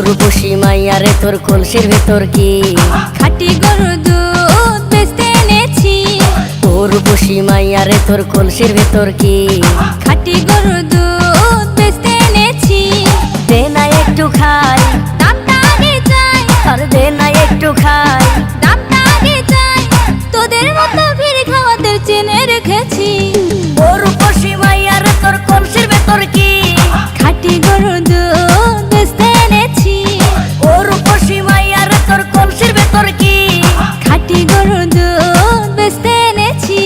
রূপসী মাইয়া রে তোর কলসির ভেতর কি খাঁটি গরুর দুধ বেচতে এনেছি। ও রূপসী মাইয়া রে তোর কলসির ভেতর কি খাঁটি গরুর দুধ বেচতে এনেছি। দে না একটু খাই, দামটা আগে চাই, আর দে না একটু খাই। দামটা আগে চাই, তোদের মতো ভিড় খাওয়াদের চেনে রেখেছি। ও রূপসী মাইয়া রে তোর কলসির ভেতর কি খাঁটি গরুর দুধ বেচতে এনেছি। ও রূপসী মাইয়া রে তোর কলসির ভেতর কি খাঁটি গরুর দুধ বেচতে এনেছি।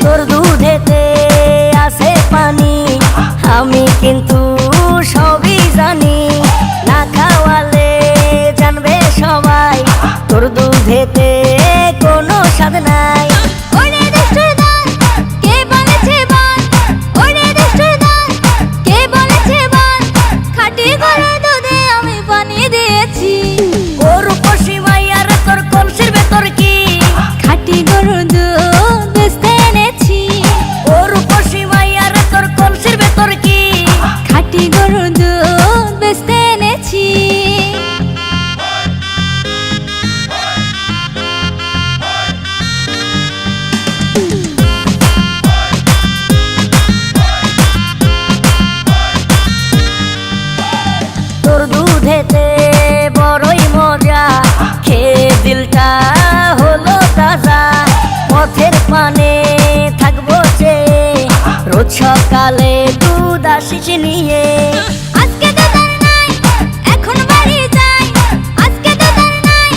তোর দুধেতে আছে পানি, আমি কিন্তু সবই জানি। না খাওয়ালে জানবে সবাই তোর দুধেতে কোনো স্বাদ নাই। ওরে দুষ্টুর দল, কে বলেছে বল? ওরে দুষ্টুর দল, কে বলেছে বল? খাঁটি গরুর দুধে আমি পানি দিয়েছি। ও রূপসী মাইয়া রে তোর কলসির ভেতর কি খাঁটি গরুর দুধ বেচতে এনেছি। ও রূপসী মাইয়া রে তোর কলসির ভেতর কি খাঁটি গরুর দুধ বেচতে এনেছি। তোর দুধেতে বড়ই মজা, খেয়ে দিলটা হলো তাজা। পথের পানে থাকবো চেয়ে, রোজ সকালে দুধ আসিস নিয়ে। আজকে তো তার নাই, এখন বাড়ি যাই। আজকে তো তার নাই,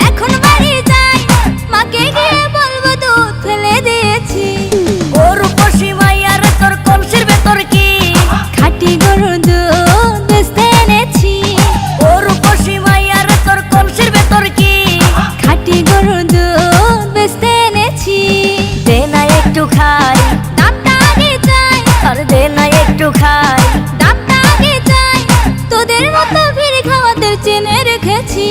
এখন বাড়ি যাই। মাকে গিয়ে বলবো দুধ ফেলে দিয়েছি। ও রূপসী মাইয়া রে তোর কলসির ভেতর কি খাঁটি গরুর দুধ বেচতে এনেছি। ও রূপসী মাইয়া রে তোর কলসির ভেতর কি খাঁটি গরুর দুধ বেচতে এনেছি। দে না একটু খাই, দামটা আগে চাই, আর দে না একটু খাই। দামটা আগে চাই, তোদের মতো ভিড় খাওয়াদের চেনে রেখেছি।